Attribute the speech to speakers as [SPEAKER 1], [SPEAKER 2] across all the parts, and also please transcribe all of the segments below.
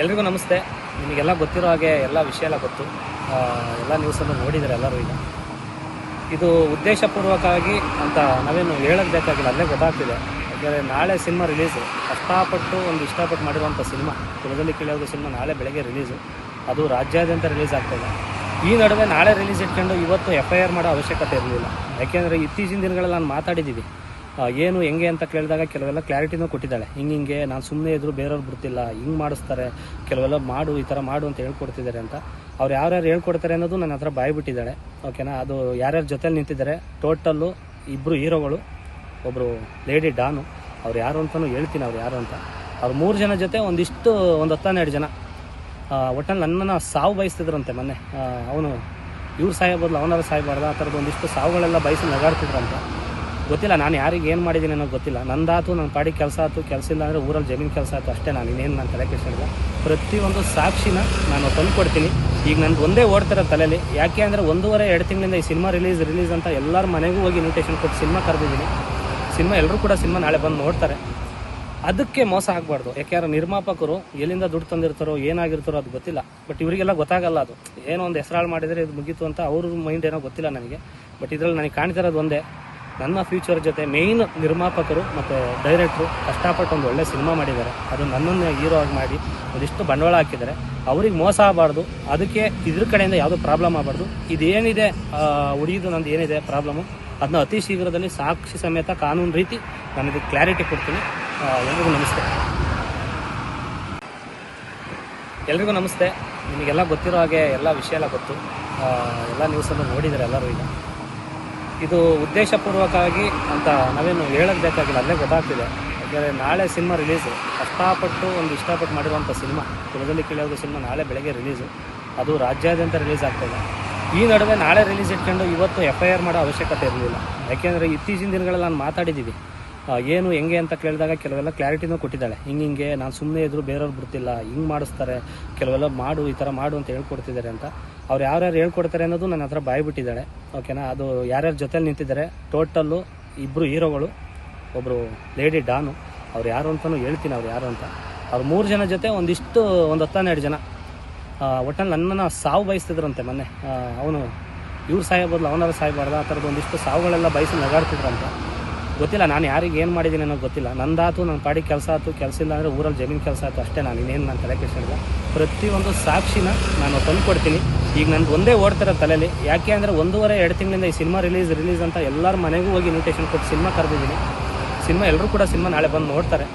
[SPEAKER 1] ಎಲ್ರಿಗೂ ನಮಸ್ತೆ. ನಿಮಗೆಲ್ಲ ಗೊತ್ತಿರೋ ಹಾಗೆ ಎಲ್ಲ ವಿಷಯ ಎಲ್ಲ ಗೊತ್ತು, ಎಲ್ಲ ನ್ಯೂಸನ್ನು ನೋಡಿದ್ದಾರೆ ಎಲ್ಲರೂ. ಈಗ ಇದು ಉದ್ದೇಶಪೂರ್ವಕವಾಗಿ ಅಂತ ನಾವೇನು ಹೇಳೋದು ಬೇಕಾಗಿಲ್ಲ, ಅಲ್ಲೇ ಗೊತ್ತಾಗ್ತಿದೆ. ಯಾಕೆಂದರೆ ನಾಳೆ ಸಿನಿಮಾ ರಿಲೀಸು, ಕಷ್ಟಪಟ್ಟು ಇಷ್ಟಪಟ್ಟು ಮಾಡಿರುವಂಥ ಸಿನಿಮಾ ಕುಲದಲ್ಲಿ ಕೇಳೋದು ಸಿನಿಮಾ ನಾಳೆ ಬೆಳಗ್ಗೆ ರಿಲೀಸು, ಅದು ರಾಜ್ಯಾದ್ಯಂತ ರಿಲೀಸ್ ಆಗ್ತಾಯಿದೆ. ಈ ನಡುವೆ ನಾಳೆ ರಿಲೀಸ್ ಇಟ್ಕೊಂಡು ಇವತ್ತು FIR ಮಾಡೋ ಅವಶ್ಯಕತೆ ಇರಲಿಲ್ಲ. ಯಾಕೆಂದರೆ ಇತ್ತೀಚಿನ ದಿನಗಳಲ್ಲಿ ನಾನು ಮಾತಾಡಿದ್ದೀವಿ, ಏನು ಹೆಂಗೆ ಅಂತ ಕೇಳಿದಾಗ ಕೆಲವೆಲ್ಲ ಕ್ಲಾರಿಟಿನೂ ಕೊಟ್ಟಿದ್ದಾಳೆ. ಹಿಂಗೆ ನಾನು ಸುಮ್ಮನೆ ಇದ್ರು ಬೇರೆಯವ್ರು ಬಿಡ್ತಿಲ್ಲ, ಹಿಂಗೆ ಮಾಡಿಸ್ತಾರೆ, ಕೆಲವೆಲ್ಲ ಮಾಡು, ಈ ಥರ ಮಾಡು ಅಂತ ಹೇಳ್ಕೊಡ್ತಿದ್ದಾರೆ ಅಂತ. ಅವ್ರು ಯಾರ್ಯಾರು ಹೇಳ್ಕೊಡ್ತಾರೆ ಅನ್ನೋದು ನನ್ನ ಹತ್ರ ಬಾಯ್ಬಿಟ್ಟಿದ್ದಾಳೆ. ಓಕೆನಾ, ಅದು ಯಾರ್ಯಾರ ಜೊತೆಲಿ ನಿಂತಿದ್ದಾರೆ ಟೋಟಲ್ಲು 2 ಹೀರೋಗಳು, ಒಬ್ಬರು ಲೇಡಿ ಡಾನು, ಅವ್ರು ಯಾರು ಅಂತಲೂ ಹೇಳ್ತೀನಿ ಅವ್ರು ಯಾರು ಅಂತ. ಅವ್ರು 3 ಜನ ಜೊತೆ ಒಂದು 10-12 ಜನ ಒಟ್ಟಲ್ಲಿ ನನ್ನನ್ನು ಸಾವು ಬಯಸ್ತಿದ್ರಂತೆ. ಮೊನ್ನೆ ಅವನು ಇವ್ರು ಸಾಯಬಾರ್ದು, ಅವನಾರು ಸಾಯಬಾರ್ದು, ಆ ಥರದ್ದು ಒಂದಿಷ್ಟು ಸಾವುಗಳೆಲ್ಲ ಬಯಸಿ ನಗಾಡ್ತಿದ್ರಂತೆ. ಗೊತ್ತಿಲ್ಲ ನಾನು ಯಾರಿಗೆ ಏನು ಮಾಡಿದ್ದೀನಿ ಅನ್ನೋದು ಗೊತ್ತಿಲ್ಲ. ನಂದಾತು ನನ್ನ ಪಾಡಿಗೆ ಕೆಲಸ ಆಯ್ತು, ಕೆಲಸ ಇಲ್ಲ ಅಂದರೆ ಊರಲ್ಲಿ ಜಮೀನು ಕೆಲಸ ಆಯಿತು ಅಷ್ಟೇ. ನಾನು ಇನ್ನೇನು ನಾನು ತಲೆ ಕೆಡಿಸಿಲ್ಲ. ಪ್ರತಿಯೊಂದು ಸಾಕ್ಷಿನ ನಾನು ತಂದು ಕೊಡ್ತೀನಿ. ಈಗ ನನಗೆ ಒಂದೇ ಓಡ್ತಿರೋ ತಲೆಯಲ್ಲಿ. ಯಾಕೆ ಅಂದರೆ 1.5-2 ತಿಂಗಳಿಂದ ಈ ಸಿನಿಮಾ ರಿಲೀಸ್ ಅಂತ ಎಲ್ಲರ ಮನೆಗೂ ಹೋಗಿ ಇನ್ವಿಟೇಷನ್ ಕೊಟ್ಟು ಸಿನಿಮಾ ಕರೆದಿದ್ದೀನಿ. ಎಲ್ಲರೂ ಕೂಡ ಸಿನಿಮಾ ನಾಳೆ ಬಂದು ನೋಡ್ತಾರೆ. ಅದಕ್ಕೆ ಮೋಸ ಆಗಬಾರ್ದು. ಯಾಕೆಂದ್ರೆ ನಿರ್ಮಾಪಕರು ಎಲ್ಲಿಂದ ದುಡ್ಡು ತಂದಿರ್ತಾರೋ ಏನಾಗಿರ್ತಾರೋ ಅದು ಗೊತ್ತಿಲ್ಲ. ಬಟ್ ಇವರಿಗೆಲ್ಲ ಗೊತ್ತಾಗಲ್ಲ. ಅದು ಏನೋ ಒಂದು ಹೆಸರಾಳು ಮಾಡಿದರೆ ಇದು ಮುಗೀತು ಅಂತ ಅವ್ರ ಮೈಂಡ್ ಏನೋ ಗೊತ್ತಿಲ್ಲ ನನಗೆ. ಬಟ್ ಇದರಲ್ಲಿ ನನಗೆ ಕಾಣ್ತಿರೋದು ಒಂದೇ, ನನ್ನ ಫ್ಯೂಚರ್ ಜೊತೆ ಮೇಯ್ನ್ ನಿರ್ಮಾಪಕರು ಮತ್ತು ಡೈರೆಕ್ಟ್ರು ಕಷ್ಟಪಟ್ಟು ಒಂದು ಒಳ್ಳೆ ಸಿನಿಮಾ ಮಾಡಿದ್ದಾರೆ. ಅದು ನನ್ನನ್ನು ಹೀರೋ ಆಗಿ ಮಾಡಿ ಒಂದಿಷ್ಟು ಬಂಡವಾಳ ಹಾಕಿದ್ದಾರೆ. ಅವ್ರಿಗೆ ಮೋಸ ಆಗಬಾರ್ದು. ಅದಕ್ಕೆ ಇದ್ರ ಕಡೆಯಿಂದ ಯಾವುದೋ ಪ್ರಾಬ್ಲಮ್ ಆಗಬಾರ್ದು. ಇದೇನಿದೆ ಉಳಿಯೋದು ನಂದು ಏನಿದೆ ಪ್ರಾಬ್ಲಮ್ಮು, ಅದನ್ನ ಅತಿ ಶೀಘ್ರದಲ್ಲಿ ಸಾಕ್ಷಿ ಸಮೇತ ಕಾನೂನು ರೀತಿ ನಾನು ಇದಕ್ಕೆ ಕ್ಲಾರಿಟಿ ಕೊಡ್ತೀನಿ. ಎಲ್ರಿಗೂ ನಮಸ್ತೆ. ನಿಮಗೆಲ್ಲ ಗೊತ್ತಿರೋ ಹಾಗೆ ಎಲ್ಲ ವಿಷಯ ಎಲ್ಲ ಗೊತ್ತು, ಎಲ್ಲ ನ್ಯೂಸನ್ನು ನೋಡಿದ್ದಾರೆ ಎಲ್ಲರೂ. ಈಗ ಇದು ಉದ್ದೇಶಪೂರ್ವಕವಾಗಿ ಅಂತ ನಾವೇನು ಹೇಳೋದು ಬೇಕಾಗಿಲ್ಲ, ಅಲ್ಲೇ ಗೊತ್ತಾಗ್ತಿದೆ. ಯಾಕೆಂದರೆ ನಾಳೆ ಸಿನಿಮಾ ರಿಲೀಸು, ಕಷ್ಟಪಟ್ಟು ಇಷ್ಟಪಟ್ಟು ಮಾಡಿರುವಂಥ ಸಿನಿಮಾ ಕುಲದಲ್ಲಿ ಕೇಳೋದು ಸಿನಿಮಾ ನಾಳೆ ಬೆಳಗ್ಗೆ ರಿಲೀಸು, ಅದು ರಾಜ್ಯಾದ್ಯಂತ ರಿಲೀಸ್ ಆಗ್ತಾಯಿದೆ. ಈ ನಡುವೆ ನಾಳೆ ರಿಲೀಸ್ ಇಟ್ಕೊಂಡು ಇವತ್ತು FIR ಮಾಡೋ ಅವಶ್ಯಕತೆ ಇರಲಿಲ್ಲ. ಯಾಕೆಂದರೆ ಇತ್ತೀಚಿನ ದಿನಗಳಲ್ಲಿ ನಾನು ಮಾತಾಡಿದ್ದೀವಿ, ಏನು ಹೆಂಗೆ ಅಂತ ಕೇಳಿದಾಗ ಕೆಲವೆಲ್ಲ ಕ್ಲಾರಿಟಿನೂ ಕೊಟ್ಟಿದ್ದಾಳೆ. ಹಿಂಗೆ ನಾನು ಸುಮ್ಮನೆ ಇದ್ರು ಬೇರೆಯವ್ರು ಬಿಡ್ತಿಲ್ಲ, ಹಿಂಗೆ ಮಾಡಿಸ್ತಾರೆ, ಕೆಲವೆಲ್ಲ ಮಾಡು, ಈ ಥರ ಮಾಡು ಅಂತ ಹೇಳ್ಕೊಡ್ತಿದ್ದಾರೆ ಅಂತ. ಅವ್ರು ಯಾರ್ಯಾರು ಹೇಳ್ಕೊಡ್ತಾರೆ ಅನ್ನೋದು ನನ್ನ ಹತ್ರ ಬಾಯ್ಬಿಟ್ಟಿದ್ದಾಳೆ. ಓಕೆನಾ, ಅದು ಯಾರ್ಯಾರ ಜೊತೆಲಿ ನಿಂತಿದ್ದಾರೆ ಟೋಟಲ್ಲು 2 ಹೀರೋಗಳು, ಒಬ್ಬರು ಲೇಡಿ ಡಾನು, ಅವ್ರು ಯಾರು ಅಂತಲೂ ಹೇಳ್ತೀನಿ ಅವ್ರು ಯಾರು ಅಂತ. ಅವ್ರು 3 ಜನ ಜೊತೆ ಒಂದು 10-12 ಜನ ಒಟ್ಟಲ್ಲಿ ನನ್ನನ್ನು ಸಾವು ಬಯಸ್ತಿದ್ರಂತೆ. ಮೊನ್ನೆ ಅವನು ಇವ್ರು ಸಾಯಬಾರ್ದು, ಅವನಾರು ಸಾಯಬಾರ್ದು, ಆ ಥರದ್ದು ಒಂದಿಷ್ಟು ಸಾವುಗಳೆಲ್ಲ ಬಯಸಿ ನಗಾಡ್ತಿದ್ರಂತೆ. ಗೊತ್ತಿಲ್ಲ ನಾನು ಯಾರಿಗೆ ಏನು ಮಾಡಿದ್ದೀನಿ ಅನ್ನೋದು ಗೊತ್ತಿಲ್ಲ. ನಂದಾತು ನನ್ನ ಪಾಡಿಗೆ ಕೆಲಸ ಆಯ್ತು, ಕೆಲಸ ಇಲ್ಲ ಅಂದರೆ ಊರಲ್ಲಿ ಜಮೀನು ಕೆಲಸ ಆಯಿತು ಅಷ್ಟೇ. ನಾನು ಇನ್ನೇನು ನಾನು ತಲೆ ಕೆಡಿಸಿಲ್ಲ. ಪ್ರತಿಯೊಂದು ಸಾಕ್ಷಿನ ನಾನು ತಂದು ಕೊಡ್ತೀನಿ. ಈಗ ನನಗೆ ಒಂದೇ ಓಡ್ತಿರೋ ತಲೆಯಲ್ಲಿ. ಯಾಕೆ ಅಂದರೆ 1.5-2 ತಿಂಗಳಿಂದ ಈ ಸಿನಿಮಾ ರಿಲೀಸ್ ಅಂತ ಎಲ್ಲರ ಮನೆಗೂ ಹೋಗಿ ಇನ್ವಿಟೇಷನ್ ಕೊಟ್ಟು ಸಿನಿಮಾ ಕರೆದಿದ್ದೀನಿ. ಎಲ್ಲರೂ ಕೂಡ ಸಿನಿಮಾ ನಾಳೆ ಬಂದು ನೋಡ್ತಾರೆ.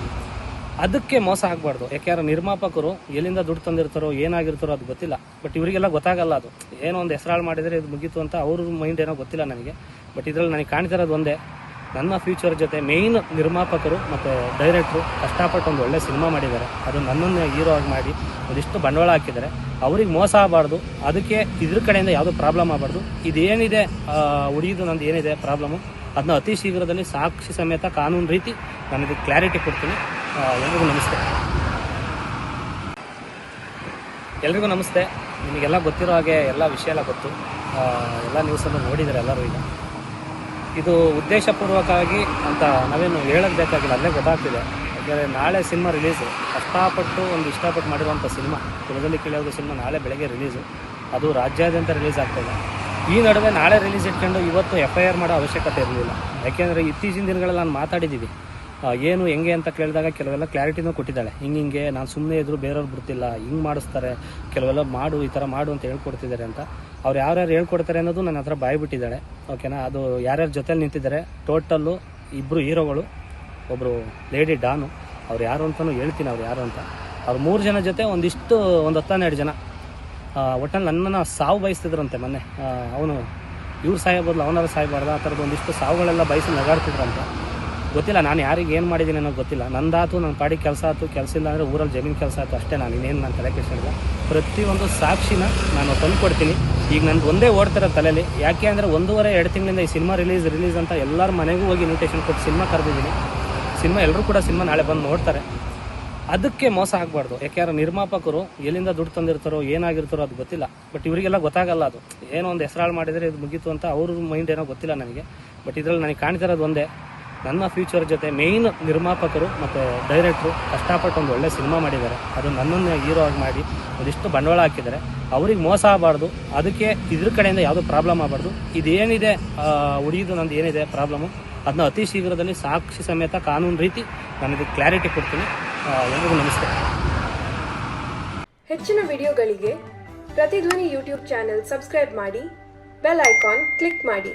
[SPEAKER 1] ಅದಕ್ಕೆ ಮೋಸ ಆಗಬಾರ್ದು. ಯಾಕೆಂದ್ರೆ ನಿರ್ಮಾಪಕರು ಎಲ್ಲಿಂದ ದುಡ್ಡು ತಂದಿರ್ತಾರೋ ಏನಾಗಿರ್ತಾರೋ ಅದು ಗೊತ್ತಿಲ್ಲ. ಬಟ್ ಇವರಿಗೆಲ್ಲ ಗೊತ್ತಾಗಲ್ಲ. ಅದು ಏನೋ ಒಂದು ಹೆಸರಾಳು ಮಾಡಿದರೆ ಇದು ಮುಗೀತು ಅಂತ ಅವ್ರ ಮೈಂಡ್ ಏನೋ ಗೊತ್ತಿಲ್ಲ ನನಗೆ. ಬಟ್ ಇದರಲ್ಲಿ ನನಗೆ ಕಾಣ್ತಿರೋದು ಒಂದೇ, ನನ್ನ ಫ್ಯೂಚರ್ ಜೊತೆ ಮೇಯ್ನ್ ನಿರ್ಮಾಪಕರು ಮತ್ತು ಡೈರೆಕ್ಟ್ರು ಕಷ್ಟಪಟ್ಟು ಒಂದು ಒಳ್ಳೆ ಸಿನಿಮಾ ಮಾಡಿದ್ದಾರೆ. ಅದು ನನ್ನನ್ನು ಹೀರೋ ಆಗಿ ಮಾಡಿ ಒಂದಿಷ್ಟು ಬಂಡವಾಳ ಹಾಕಿದ್ದಾರೆ. ಅವ್ರಿಗೆ ಮೋಸ ಆಗಬಾರ್ದು. ಅದಕ್ಕೆ ಇದ್ರ ಕಡೆಯಿಂದ ಯಾವುದೋ ಪ್ರಾಬ್ಲಮ್ ಆಗಬಾರ್ದು. ಇದೇನಿದೆ ಉಳಿಯೋದು ನಂದು ಏನಿದೆ ಪ್ರಾಬ್ಲಮ್ಮು, ಅದನ್ನ ಅತಿ ಶೀಘ್ರದಲ್ಲಿ ಸಾಕ್ಷಿ ಸಮೇತ ಕಾನೂನು ರೀತಿ ನಾನು ಇದಕ್ಕೆ ಕ್ಲಾರಿಟಿ ಕೊಡ್ತೀನಿ. ಎಲ್ರಿಗೂ ನಮಸ್ತೆ. ನಿಮಗೆಲ್ಲ ಗೊತ್ತಿರೋ ಹಾಗೆ ಎಲ್ಲ ವಿಷಯ ಎಲ್ಲ ಗೊತ್ತು, ಎಲ್ಲ ನ್ಯೂಸನ್ನು ನೋಡಿದ್ದಾರೆ ಎಲ್ಲರೂ. ಈಗ ಇದು ಉದ್ದೇಶಪೂರ್ವಕವಾಗಿ ಅಂತ ನಾವೇನು ಹೇಳೋದು ಬೇಕಾಗಿಲ್ಲ, ಅಲ್ಲೇ ಗೊತ್ತಾಗ್ತಿದೆ. ಯಾಕೆಂದರೆ ನಾಳೆ ಸಿನಿಮಾ ರಿಲೀಸು, ಕಷ್ಟಪಟ್ಟು ಇಷ್ಟಪಟ್ಟು ಮಾಡಿರುವಂಥ ಸಿನಿಮಾ ಕುಲದಲ್ಲಿ ಕೇಳೋದು ಸಿನಿಮಾ ನಾಳೆ ಬೆಳಗ್ಗೆ ರಿಲೀಸು, ಅದು ರಾಜ್ಯಾದ್ಯಂತ ರಿಲೀಸ್ ಆಗ್ತಾಯಿದೆ. ಈ ನಡುವೆ ನಾಳೆ ರಿಲೀಸ್ ಇಟ್ಕೊಂಡು ಇವತ್ತು FIR ಮಾಡೋ ಅವಶ್ಯಕತೆ ಇರಲಿಲ್ಲ. ಯಾಕೆಂದರೆ ಇತ್ತೀಚಿನ ದಿನಗಳಲ್ಲಿ ನಾನು ಮಾತಾಡಿದ್ದೀವಿ, ಏನು ಹೆಂಗೆ ಅಂತ ಕೇಳಿದಾಗ ಕೆಲವೆಲ್ಲ ಕ್ಲಾರಿಟಿನೂ ಕೊಟ್ಟಿದ್ದಾಳೆ. ಹಿಂಗೆ ನಾನು ಸುಮ್ಮನೆ ಇದ್ರು ಬೇರೆಯವ್ರು ಬಿಡ್ತಿಲ್ಲ, ಹಿಂಗೆ ಮಾಡಿಸ್ತಾರೆ, ಕೆಲವೆಲ್ಲ ಮಾಡು, ಈ ಥರ ಮಾಡು ಅಂತ ಹೇಳ್ಕೊಡ್ತಿದ್ದಾರೆ ಅಂತ. ಅವ್ರು ಯಾರ್ಯಾರು ಹೇಳ್ಕೊಡ್ತಾರೆ ಅನ್ನೋದು ನನ್ನ ಹತ್ರ ಬಾಯ್ಬಿಟ್ಟಿದ್ದಾಳೆ. ಓಕೆನಾ, ಅದು ಯಾರ್ಯಾರ ಜೊತೆಲಿ ನಿಂತಿದ್ದಾರೆ ಟೋಟಲ್ಲು 2 ಹೀರೋಗಳು, ಒಬ್ಬರು ಲೇಡಿ ಡಾನು, ಅವ್ರು ಯಾರು ಅಂತಲೂ ಹೇಳ್ತೀನಿ ಅವ್ರು ಯಾರು ಅಂತ. ಅವ್ರು 3 ಜನ ಜೊತೆ ಒಂದು 10-12 ಜನ ಒಟ್ಟಲ್ಲಿ ನನ್ನನ್ನು ಸಾವು ಬಯಸ್ತಿದ್ರಂತೆ. ಮೊನ್ನೆ ಅವನು ಇವ್ರು ಸಾಯಬಾರ್ದು, ಅವನಾರು ಸಾಯಬಾರ್ದು, ಆ ಥರದ್ದು ಒಂದಿಷ್ಟು ಸಾವುಗಳೆಲ್ಲ ಬಯಸಿ ನಗಾಡ್ತಿದ್ರಂತೆ. ಗೊತ್ತಿಲ್ಲ ನಾನು ಯಾರಿಗೆ ಏನು ಮಾಡಿದ್ದೀನಿ ಅನ್ನೋದು ಗೊತ್ತಿಲ್ಲ. ನಂದಾತು ನನ್ನ ಪಾಡಿಗೆ ಕೆಲಸ ಆಯ್ತು, ಕೆಲಸ ಇಲ್ಲ ಅಂದರೆ ಊರಲ್ಲಿ ಜಮೀನು ಕೆಲಸ ಆಯಿತು ಅಷ್ಟೇ. ನಾನು ಇನ್ನೇನು ನಾನು ತಲೆ ಕೆಡಿಸಿಲ್ಲ. ಪ್ರತಿಯೊಂದು ಸಾಕ್ಷಿನ ನಾನು ತಂದು ಕೊಡ್ತೀನಿ. ಈಗ ನನಗೆ ಒಂದೇ ಓಡ್ತಿರೋ ತಲೆಯಲ್ಲಿ. ಯಾಕೆ ಅಂದರೆ 1.5-2 ತಿಂಗಳಿಂದ ಈ ಸಿನಿಮಾ ರಿಲೀಸ್ ಅಂತ ಎಲ್ಲರ ಮನೆಗೂ ಹೋಗಿ ಇನ್ವಿಟೇಷನ್ ಕೊಟ್ಟು ಸಿನಿಮಾ ಕರೆದಿದ್ದೀನಿ. ಎಲ್ಲರೂ ಕೂಡ ಸಿನಿಮಾ ನಾಳೆ ಬಂದು ನೋಡ್ತಾರೆ. ಅದಕ್ಕೆ ಮೋಸ ಆಗಬಾರ್ದು. ಯಾಕೆಂದ್ರೆ ನಿರ್ಮಾಪಕರು ಎಲ್ಲಿಂದ ದುಡ್ಡು ತಂದಿರ್ತಾರೋ ಏನಾಗಿರ್ತಾರೋ ಅದು ಗೊತ್ತಿಲ್ಲ. ಬಟ್ ಇವರಿಗೆಲ್ಲ ಗೊತ್ತಾಗಲ್ಲ. ಅದು ಏನೋ ಒಂದು ಹೆಸರಾಳು ಮಾಡಿದರೆ ಇದು ಮುಗೀತು ಅಂತ ಅವ್ರ ಮೈಂಡ್ ಏನೋ ಗೊತ್ತಿಲ್ಲ ನನಗೆ. ಬಟ್ ಇದರಲ್ಲಿ ನನಗೆ ಕಾಣ್ತಿರೋದು ಒಂದೇ, ನನ್ನ ಫ್ಯೂಚರ್ ಜೊತೆ ಮೇಯ್ನ್ ನಿರ್ಮಾಪಕರು ಮತ್ತು ಡೈರೆಕ್ಟ್ರು ಕಷ್ಟಪಟ್ಟು ಒಂದು ಒಳ್ಳೆ ಸಿನಿಮಾ ಮಾಡಿದ್ದಾರೆ. ಅದು ನನ್ನನ್ನು ಹೀರೋ ಆಗಿ ಮಾಡಿ ಒಂದಿಷ್ಟು ಬಂಡವಾಳ ಹಾಕಿದ್ದಾರೆ. ಅವ್ರಿಗೆ ಮೋಸ ಆಗಬಾರ್ದು, ಅದಕ್ಕೆ ಇದ್ರ ಕಡೆಯಿಂದ ಯಾವುದೂ ಪ್ರಾಬ್ಲಮ್ ಆಗಬಾರ್ದು. ಇದೇನಿದೆ ಹುಡುಗಿದು ನಂದು ಏನಿದೆ ಪ್ರಾಬ್ಲಮ್ಮು, ಅದನ್ನ ಅತಿ ಶೀಘ್ರದಲ್ಲಿ ಸಾಕ್ಷಿ ಸಮೇತ ಕಾನೂನು ರೀತಿ ನನಗೆ ಕ್ಲಾರಿಟಿ ಕೊಡ್ತೀನಿ. ಎಲ್ರಿಗೂ ನಮಸ್ತೆ.
[SPEAKER 2] ಹೆಚ್ಚಿನ ವಿಡಿಯೋಗಳಿಗೆ ಪ್ರತಿಧ್ವನಿ ಯೂಟ್ಯೂಬ್ ಚಾನೆಲ್ ಸಬ್ಸ್ಕ್ರೈಬ್ ಮಾಡಿ, ಬೆಲ್ ಐಕಾನ್ ಕ್ಲಿಕ್ ಮಾಡಿ.